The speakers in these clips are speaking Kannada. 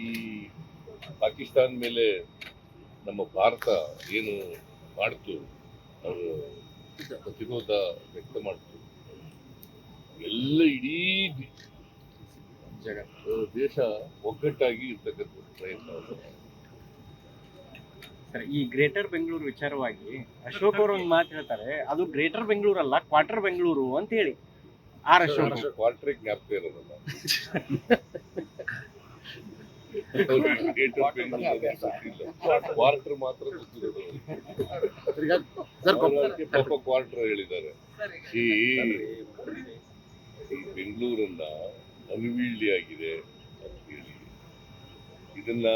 ಈ ಪಾಕಿಸ್ತಾನ ಮೇಲೆ ನಮ್ಮ ಭಾರತ ಏನು ಮಾಡ್ತು, ಅವರು ಪ್ರತಿರೋಧ ವ್ಯಕ್ತ ಮಾಡ್ತು, ಎಲ್ಲ ಇಡೀ ದೇಶ ಒಗ್ಗಟ್ಟಾಗಿ ಇರ್ತಕ್ಕಂಥ ಪ್ರಯತ್ನ. ಸರ್, ಈ ಗ್ರೇಟರ್ ಬೆಂಗಳೂರು ವಿಚಾರವಾಗಿ ಅಶೋಕ್ ಅವರು ಒಂದು ಮಾತು ಹೇಳ್ತಾರೆ, ಅದು ಗ್ರೇಟರ್ ಬೆಂಗಳೂರು ಅಲ್ಲ, ಕ್ವಾರ್ಟರ್ ಬೆಂಗಳೂರು ಅಂತ ಹೇಳಿ. ಆರ್ ಅಶೋಕ್ ಕ್ವಾರ್ಟರ್ ಜ್ಞಾಪಕ ಇರೋದಲ್ಲ, ಕ್ವಾರ್ಟರ್ ಮಾತ್ರ ಗೊತ್ತಿರೋದು. ಪಾಪ ಕ್ವಾರ್ಟರ್ ಹೇಳಿದ್ದಾರೆ. ಈ ಬೆಂಗಳೂರನ್ನ ಅನ್ವೀಲ್ಡಿ ಆಗಿದೆ ಅಂತ ಹೇಳಿ, ಇದನ್ನ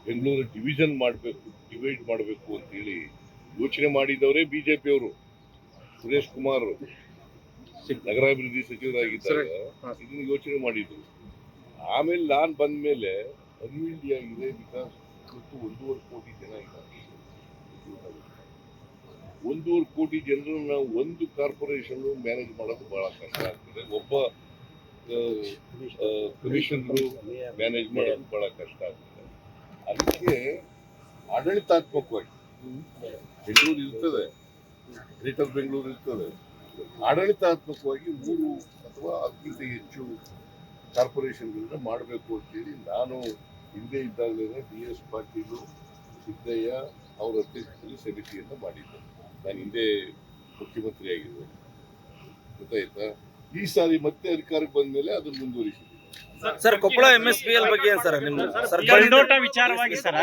ಬೆಂಗಳೂರು ಡಿವಿಷನ್ ಮಾಡಬೇಕು, ಡಿವೈಡ್ ಮಾಡಬೇಕು ಅಂತ ಹೇಳಿ ಯೋಚನೆ ಮಾಡಿದವರೇ ಬಿಜೆಪಿಯವರು. ಸುರೇಶ್ ಕುಮಾರ್ ನಗರಾಭಿವೃದ್ಧಿ ಸಚಿವರಾಗಿದ್ದಾಗ ಇದನ್ನ ಯೋಚನೆ ಮಾಡಿದ್ರು. ಆಮೇಲೆ ನಾನು ಬಂದ ಮೇಲೆ ಅನ್ವೀಲ್ಡಿ ಆಗಿದೆ. ಬಿಕಾಸ್ ಇವತ್ತು 1.5 ಕೋಟಿ ಜನ ಇದ್ದಾರೆ. 1.5 ಕೋಟಿ ಜನರನ್ನ ಒಂದು ಕಾರ್ಪೊರೇಷನ್ ಮ್ಯಾನೇಜ್ ಮಾಡೋದು ಬಹಳ ಕಷ್ಟ ಆಗ್ತದೆ. ಒಬ್ಬ ಕಮಿಷನರು ಮ್ಯಾನೇಜ್ ಮಾಡೋದು ಬಹಳ ಕಷ್ಟ ಆಗ್ತದೆ. ಅದಕ್ಕೆ ಆಡಳಿತಾತ್ಮಕವಾಗಿ ಬೆಂಗಳೂರು ಇರ್ತದೆ, ಗ್ರೇಟರ್ ಬೆಂಗಳೂರು ಇರ್ತದೆ. ಆಡಳಿತಾತ್ಮಕವಾಗಿ 3 ಅಥವಾ ಅದಕ್ಕಿಂತ ಹೆಚ್ಚು ಕಾರ್ಪೊರೇಷನ್ಗಳನ್ನ ಮಾಡಬೇಕು ಅಂತೇಳಿ ನಾನು ಹಿಂದೆ ಇದ್ದಾಗಲೇ DS ಪಾಟೀಲು, ಸಿದ್ದಯ್ಯ ಅವರ ಅಧ್ಯಕ್ಷತೆಯಲ್ಲಿ ಸಮಿತಿಯನ್ನು ಮಾಡಿದ್ದೆ. ನಾನು ಹಿಂದೆ ಮುಖ್ಯಮಂತ್ರಿ ಆಗಿರ್ಬೇಕು, ಗೊತ್ತಾಯ್ತಾ. ಈ ಸಾರಿ ಮತ್ತೆ ಅಧಿಕಾರಕ್ಕೆ ಬಂದ ಮೇಲೆ ಅದನ್ನು ಮುಂದುವರಿಸಿದೆ. ಸರ್, ಕೊಪ್ಪಳ MSPL ಬಗ್ಗೆ ಏನ್ ಸರ್ ನಿಮ್ಮ ಗಲ್ಡೋಟ ವಿಚಾರವಾಗಿ ಸರ್,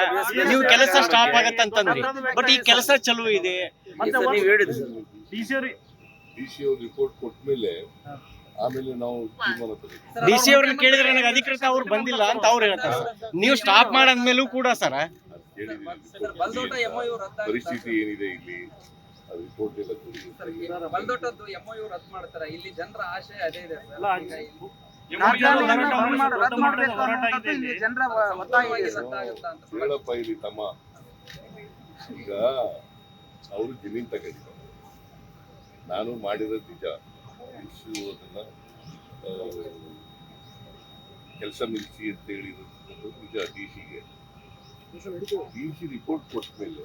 ನೀವು ಕೆಲಸ ಸ್ಟಾಪ್ ಆಗತ್ತಂತಂದ್ರಿ, ಬಟ್ ಈ ಕೆಲಸ ಚಲೋ ಇದೆ ನೀವು ಹೇಳಿದ್ರಿ ಸರ್. DC ಅವ್ರು ರಿಪೋರ್ಟ್ ಕೊಟ್ಟ ಮೇಲೆ ಆಮೇಲೆ ನಾವು ತೀರ್ಮಾನ ತಗೊಂಡ್ವಿ. DC ಅವ್ರನ್ನ ಕೇಳಿದ್ರೆ ನನಗೆ ಅಧಿಕೃತ ಅವ್ರು ಬಂದಿಲ್ಲ ಅಂತ ಅವ್ರು ಹೇಳ್ತಾರೆ. ನೀವು ಸ್ಟಾಪ್ ಮಾಡಾದ್ಮೇಲೂ ಕೂಡ ಸರ್ ಪರಿಸ್ಥಿತಿ ಏನಿದೆ ಇಲ್ಲಿ ರಿಪೋರ್ಟ್ ಎಲ್ಲ ಬಲ್ದೋಟದ್ದು MOU ರದ್ದು ಮಾಡ್ತಾರೆ. ಇಲ್ಲಿ ಜನರ ಆಶಯ ಅದೇ ಇದೆ. ಹೇಳಪ್ಪ ಇಲ್ಲಿ ತಮ್ಮ, ಈಗ ಅವರು ಜಮೀನ್ ತಗೊಂಡಿದ್ದಾರೆ. ನಾನು ಮಾಡಿರೋದು ನಿಜ, ಅದನ್ನ ಕೆಲಸ ನಿಲ್ಲಿಸಿ ಅಂತ ಹೇಳಿರೋದು ನಿಜ. DC ರಿಪೋರ್ಟ್ ಕೊಟ್ಟ ಮೇಲೆ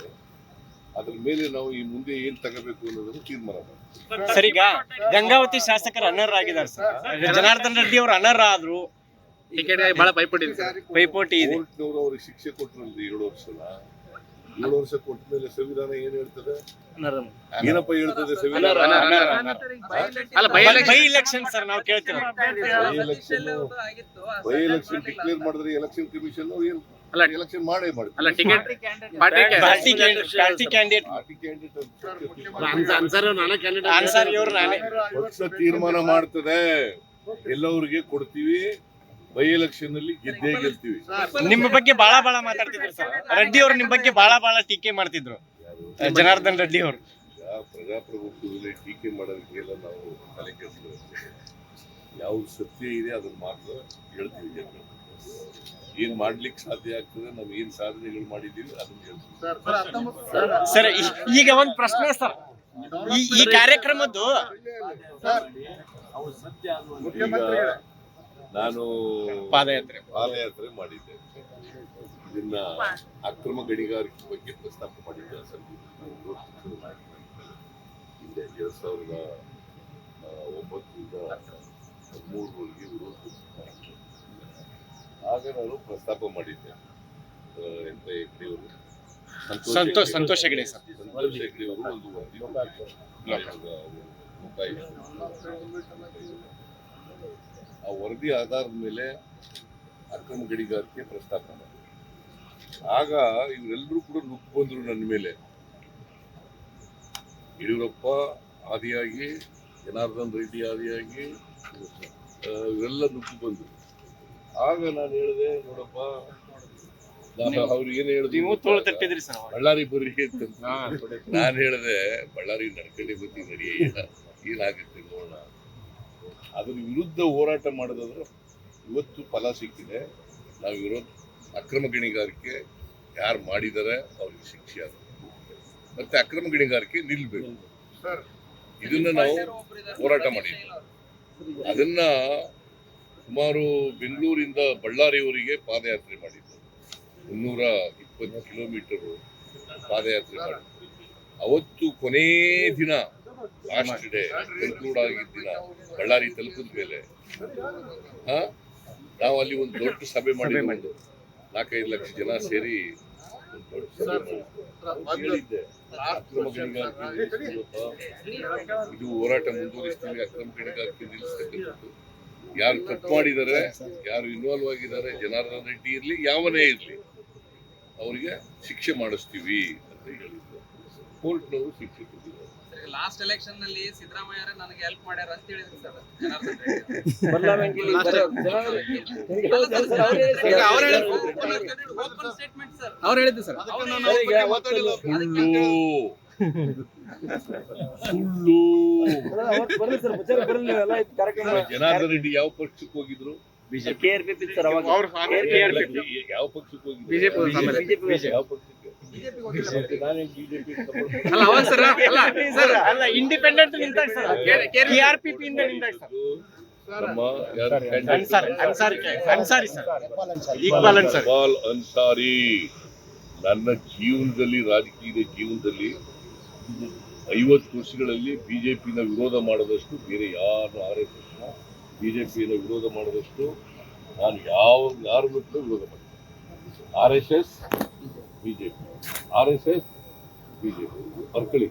ಅದ್ರ ಮೇಲೆ ನಾವು ಈ ಮುಂದೆ ಏನ್ ತಗೋಬೇಕು ಅನ್ನೋದನ್ನು ತೀರ್ಮಾನ ಮಾಡ್ತೀವಿ. ಸರ್, ಈಗ ಗಂಗಾವತಿ ಶಾಸಕರು ಅನರ್ಹರಾಗಿದ್ದಾರೆ ಸರ್. ಜನಾರ್ದನ್ ರೆಡ್ಡಿ ಅವರು ಅನರ್ಹ ಆದ್ರು, ಬಹಳ ಪೈಪೋಟಿ ಇದೆ. ಕೋರ್ಟ್ನವರು ಅವ್ರಿಗೆ ಶಿಕ್ಷೆ ಕೊಟ್ಟರಲ್ಲಿ 7 ವರ್ಷ ಕೊಟ್ಟ ಮೇಲೆ ಸಂವಿಧಾನ ಏನ್ ಹೇಳ್ತದೆ? ಏನಪ್ಪ ಹೇಳ್ತದೆ ಸಂವಿಧಾನ? ಬೈ ಎಲೆಕ್ಷನ್ ಸರ್ ನಾವು ಕೇಳ್ತೀವಿ. ಬೈ ಎಲೆಕ್ಷನ್ ಡಿಕ್ಲೇರ್ ಮಾಡಿದ್ರೆ ಎಲೆಕ್ಷನ್ ಕಮಿಷನ್ ಏನು ಎಲೆಕ್ಷನ್ ಮಾಡೇ ಮಾಡ್ತಾರೆ. ಪಕ್ಷ ತೀರ್ಮಾನ ಮಾಡ್ತದೆ, ಎಲ್ಲವರಿಗೆ ಕೊಡ್ತೀವಿ. ಬೈ ಎಲೆಕ್ಷನ್ ಅಲ್ಲಿ ಗೆದ್ದೇ ಗೆಲ್ತೀವಿ. ನಿಮ್ಮ ಬಗ್ಗೆ ಬಹಳ ಮಾತಾಡ್ತಿದ್ರು ಸರ್. ರೆಡ್ಡಿ ಅವರು ನಿಮ್ಮ ಬಗ್ಗೆ ಬಹಳ ಟೀಕೆ ಮಾಡ್ತಿದ್ರು, ಜನಾರ್ದನ್ ರೆಡ್ಡಿ ಅವರು. ಪ್ರಜಾಪ್ರಭುತ್ವದಲ್ಲಿ ಟೀಕೆ ಮಾಡೋದಕ್ಕೆಲ್ಲ ನಾವು ತಲೆ ಕೆಡಿಸ್ತೀವಿ. ಯಾವ್ದು ಸತ್ಯ ಇದೆ ಅದನ್ನ ಮಾತ್ರ ಹೇಳ್ತೀವಿ. ಜನರು ಏನ್ ಮಾಡ್ಲಿಕ್ಕೆ ಸಾಧ್ಯ ಆಗ್ತದೆ, ನಾವು ಏನ್ ಸಾಧನೆಗಳು ಮಾಡಿದೀವಿ ಅದನ್ನ ಹೇಳ್ತೀವಿ. ಸರ್, ಈಗ ಒಂದು ಪ್ರಶ್ನೆ ಸರ್, ಈ ಕಾರ್ಯಕ್ರಮದ್ದು ನಾನು ಪಾದಯಾತ್ರೆ ಮಾಡಿದ್ದೆ. ಇದನ್ನ ಅಕ್ರಮ ಗಣಿಗಾರಿಕೆ ಬಗ್ಗೆ ಪ್ರಸ್ತಾಪ ಮಾಡಿದ್ದೆ. ಹಿಂದೆ 2009ರಿಂದ 13ರವರೆಗೆ ವಿರೋಧ. ಆಗ ನಾನು ಪ್ರಸ್ತಾಪ ಮಾಡಿದ್ದೆ. ಸಂತೋಷ್ ಹೆಗ್ಡೆ ಅವರು ಒಂದು ಆ ವರದಿ ಆಧಾರದ ಮೇಲೆ ಅಕ್ರಮ ಗಣಿಗಾರಿಕೆ ಪ್ರಸ್ತಾಪ ಮಾಡಿದೆ. ಆಗ ಇವರೆಲ್ಲರೂ ಕೂಡ ನುಗ್ಗು ಬಂದ್ರು ನನ್ನ ಮೇಲೆ. ಯಡಿಯೂರಪ್ಪ ಆದಿಯಾಗಿ, ಜನಾರ್ದನ್ ರೆಡ್ಡಿ ಆದಿಯಾಗಿ ಇವರೆಲ್ಲ ನುಗ್ಗು ಬಂದ್ರು. ಆಗ ನಾನು ಹೇಳಿದೆ, ನೋಡಪ್ಪ, ಅವ್ರು ಏನ್ ಹೇಳಿದ್ರು, ಬಳ್ಳಾರಿ ಬರ್ರಿ ಅಂತ. ನಾನು ಹೇಳಿದೆ, ಬಳ್ಳಾರಿ ನಡ್ಕೊಂಡೆ ಬತ್ತಿ ನಡಿಯೇ ಇಲ್ಲ, ಏನಾಗುತ್ತೆ ನೋಡೋಣ. ಅದ್ರ ವಿರುದ್ಧ ಹೋರಾಟ ಮಾಡೋದಾದ್ರೆ ಇವತ್ತು ಫಲ ಸಿಕ್ಕಿದೆ. ನಾವು ವಿರೋಧ ಅಕ್ರಮ ಗಣಿಗಾರಿಕೆ ಯಾರು ಮಾಡಿದ್ದಾರೆ ಅವ್ರಿಗೆ ಶಿಕ್ಷೆ ಆಗುತ್ತೆ, ಮತ್ತೆ ಅಕ್ರಮ ಗಣಿಗಾರಿಕೆ ನಿಲ್ಬೇಕು. ಇದನ್ನ ನಾವು ಹೋರಾಟ ಮಾಡಿದ್ವಿ. ಅದನ್ನ ಸುಮಾರು ಬೆಂಗಳೂರಿಂದ ಬಳ್ಳಾರಿಯವರಿಗೆ ಪಾದಯಾತ್ರೆ ಮಾಡಿದ್ದು 320 ಕಿಲೋಮೀಟರ್ ಪಾದಯಾತ್ರೆ ಮಾಡಿದ್ದು. ಅವತ್ತು ಕೊನೇ ದಿನ ಲಾಸ್ಟ್ ಡೇ ಕನ್ಕ್ಲೂಡ್ ಆಗಿದ್ದ ದಿನ ಬಳ್ಳಾರಿ ತಲುಪಿದ ಮೇಲೆ ನಾವು ಅಲ್ಲಿ ಒಂದು ದೊಡ್ಡ ಸಭೆ ಮಾಡಿದ್ದು 4-5 ಲಕ್ಷ ಜನ ಸೇರಿ ಒಂದು ದೊಡ್ಡ ಸಭೆ ಮಾಡಿದ್ವಿ. ಹೇಳಿದ್ದೆ ಅಕ್ರಮ ಗಣಿಗಾರಿಕೆ ನಿಲ್ಲಿಸ್ತೀವಪ್ಪ, ಇದು ಹೋರಾಟ ಮುಂದುವರಿಸ್ತೀವಿ, ಅಕ್ರಮ ಗಣಿಗಾರಿಕೆ ನಿಲ್ಲಿಸ್ತಕ್ಕಂಥದ್ದು. ಯಾರು ತಪ್ಪು ಮಾಡಿದ್ದಾರೆ, ಯಾರು ಇನ್ವಾಲ್ವ್ ಆಗಿದ್ದಾರೆ, ಜನಾರ್ದನ್ ರೆಡ್ಡಿ ಇರ್ಲಿ ಯಾವನೇ ಇರ್ಲಿ, ಅವರಿಗೆ ಶಿಕ್ಷೆ ಮಾಡಿಸ್ತೀವಿ ಅಂತ ಹೇಳಿದ್ರು. ಕೋರ್ಟ್ನವರು ಶಿಕ್ಷೆ ಕೊಟ್ಟಿದ್ದಾರೆ. ಲಾಸ್ಟ್ ಎಲೆಕ್ಷನ್ ನಲ್ಲಿ ಸಿದ್ದರಾಮಯ್ಯ ನನಗೆ ಹೆಲ್ಪ್ ಮಾಡ್ಯಾರ ಅಂತ ಹೇಳಿದ್ರು sir Janardhan open statement sir ಅವ್ರು ಹೇಳಿದ್ದು ಸರ್. ಜನಾರ್ದನ್ ರೆಡ್ಡಿ ಯಾವ ಪಕ್ಷಕ್ಕೆ ಹೋಗಿದ್ರು? ಯಾವ ಪಕ್ಷಕ್ಕೆ ಹೋಗಿದ್ರು? ಬಿಜೆಪಿ. ಯಾವ ಪಕ್ಷಕ್ಕೆ? ನಾನೇ ಬಿಜೆಪಿ ಅಲ್ಲ ಇಂಡಿಪೆಂಡೆಂಟ್ ನಿಂತಾಗ ಸರ್ KRPP ಇಂದ ನಿಂತಾಗ ಸರ್ ನಮ್ಮ ಯಾರು ಅನ್ಸಾರಿ ಸರ್ ಇಕ್ಬಾಲ್ ಅನ್ಸಾರಿ. ನನ್ನ ಜೀವನದಲ್ಲಿ, ರಾಜಕೀಯ ಜೀವನದಲ್ಲಿ 50 ವರ್ಷಗಳಲ್ಲಿ ಬಿಜೆಪಿನ ವಿರೋಧ ಮಾಡದಷ್ಟು ಬೇರೆ ಯಾರು RSS ಬಿಜೆಪಿಯನ್ನು ವಿರೋಧ ಮಾಡದಷ್ಟು ನಾನು ಯಾರನ್ನು ಕೂಡ ವಿರೋಧ ಮಾಡಿದ್ದೆ. RSS ಬಿಜೆಪಿ, RSS ಬಿಜೆಪಿ ಬರ್ಕೊಳ್ಳಿ.